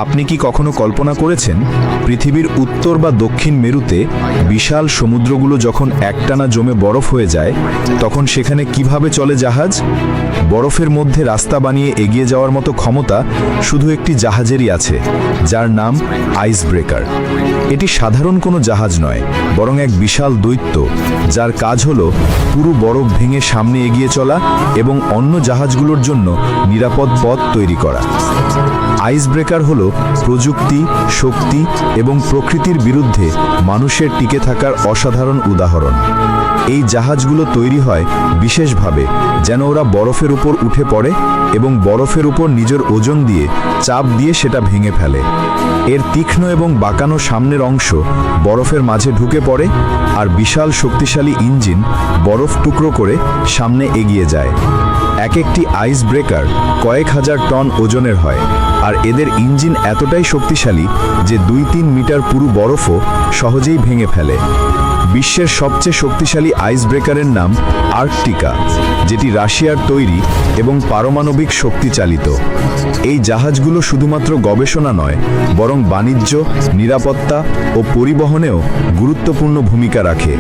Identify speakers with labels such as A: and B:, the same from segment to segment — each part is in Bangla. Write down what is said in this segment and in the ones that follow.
A: আপনি কি কখনো কল্পনা করেছেন পৃথিবীর উত্তর বা দক্ষিণ মেরুতে বিশাল সমুদ্রগুলো যখন একটানা জমে বরফ হয়ে যায় তখন সেখানে কিভাবে চলে জাহাজ? বরফের মধ্যে রাস্তা বানিয়ে এগিয়ে যাওয়ার মতো ক্ষমতা শুধু একটি জাহাজেরই আছে, যার নাম আইস ব্রেকার। এটি সাধারণ কোনো জাহাজ নয়, বরং এক বিশাল দৈত্য, যার কাজ হলো পুরো বরফ ভেঙে সামনে এগিয়ে চলা এবং অন্য জাহাজগুলোর জন্য নিরাপদ পথ তৈরি করা। আইস ব্রেকার হলো প্রযুক্তি, শক্তি এবং প্রকৃতির বিরুদ্ধে মানুষের টিকে থাকার অসাধারণ উদাহরণ। এই জাহাজগুলো তৈরি হয় বিশেষভাবে যেন ওরা বরফের উপর উঠে পড়ে এবং বরফের উপর নিজের ওজন দিয়ে চাপ দিয়ে সেটা ভেঙে ফেলে। এর তীক্ষ্ণ এবং বাঁকানো সামনের অংশ বরফের মাঝে ঢুকে পড়ে আর বিশাল শক্তিশালী ইঞ্জিন বরফ টুকরো করে সামনে এগিয়ে যায়। এক একটি আইস ব্রেকার কয়েক হাজার টন ওজনের হয়, আর এদের ইঞ্জিন এতটাই শক্তিশালী যে 2-3 মিটার পুরো বরফও সহজেই ভেঙে ফেলে। বিশ্বের সবচেয়ে শক্তিশালী আইস ব্রেকারের নাম আর্কটিকা, যেটি রাশিয়ার তৈরি এবং পারমাণবিক শক্তি চালিত। এই জাহাজগুলো শুধুমাত্র গবেষণা নয়, বরং বাণিজ্য, নিরাপত্তা ও পরিবহনেও গুরুত্বপূর্ণ ভূমিকা রাখে।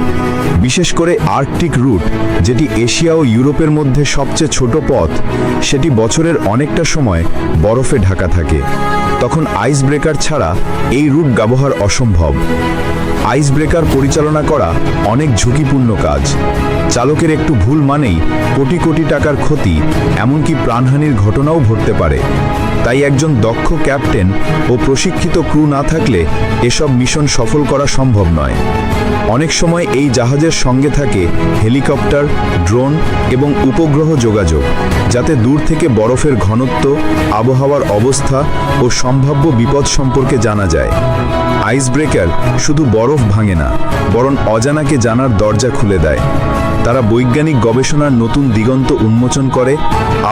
A: বিশেষ করে আর্কটিক রুট, যেটি এশিয়া ও ইউরোপের মধ্যে সবচেয়ে ছোট পথ, সেটি বছরের অনেকটা সময় বরফে ঢাকা থাকে। তখন আইস ব্রেকার ছাড়া এই রুট ব্যবহার অসম্ভব। আইস ব্রেকার পরিচালনা করা অনেক ঝুঁকিপূর্ণ কাজ। চালকের একটু ভুল মানেই কোটি কোটি টাকার ক্ষতি, এমনকি প্রাণহানির ঘটনাও ঘটতে পারে। তাই একজন দক্ষ ক্যাপ্টেন ও প্রশিক্ষিত ক্রু না থাকলে এসব মিশন সফল করা সম্ভব নয়। অনেক সময় এই জাহাজের সঙ্গে থাকে হেলিকপ্টার, ড্রোন এবং উপগ্রহ যোগাযোগ, যাতে দূর থেকে বরফের ঘনত্ব, আবহাওয়ার অবস্থা ও সম্ভাব্য বিপদ সম্পর্কে জানা যায়। আইস ব্রেকার শুধু বরফ ভাঙে না, বরং অজানাকে জানার দরজা খুলে দেয়। তারা বৈজ্ঞানিক গবেষণার নতুন দিগন্ত উন্মোচন করে,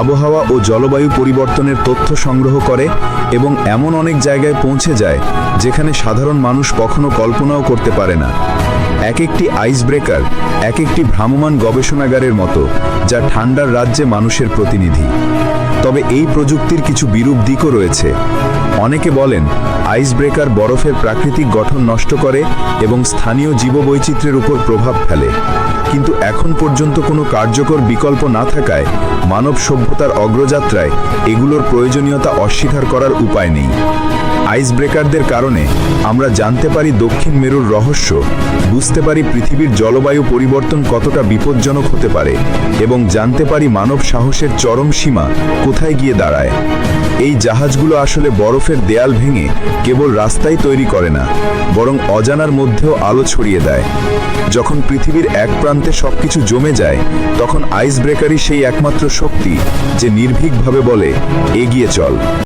A: আবহাওয়া ও জলবায়ু পরিবর্তনের তথ্য সংগ্রহ করে এবং এমন অনেক জায়গায় পৌঁছে যায় যেখানে সাধারণ মানুষ কখনো কল্পনাও করতে পারে না। এক একটি আইস ব্রেকার এক একটি ভ্রাম্যমাণ গবেষণাগারের মতো, যা ঠান্ডার রাজ্যে মানুষের প্রতিনিধি। তবে এই প্রযুক্তির কিছু বিরূপ দিকও রয়েছে। অনেকে বলেন আইস ব্রেকার বরফের প্রাকৃতিক গঠন নষ্ট করে এবং স্থানীয় জীববৈচিত্র্যের উপর প্রভাব ফেলে, কিন্তু এখন পর্যন্ত কোনো কার্যকর বিকল্প না থাকায় মানব সভ্যতার অগ্রযাত্রায় এগুলোর প্রয়োজনীয়তা অস্বীকার করার উপায় নেই। আইস ব্রেকারদের কারণে আমরা জানতে পারি দক্ষিণ মেরুর রহস্য, বুঝতে পারি পৃথিবীর জলবায়ু পরিবর্তন কতটা বিপজ্জনক হতে পারে এবং জানতে পারি মানব সাহসের চরম সীমা কোথায় গিয়ে দাঁড়ায়। এই জাহাজগুলো আসলে বরফের দেয়াল ভেঙে কেবল রাস্তাই তৈরি করে না, বরং অজানার মধ্যেও আলো ছড়িয়ে দেয়। যখন পৃথিবীর এক প্রান্তে সবকিছু জমে যায়, তখন আইস ব্রেকারই সেই একমাত্র শক্তি যে নির্ভীকভাবে বলে, এগিয়ে চল।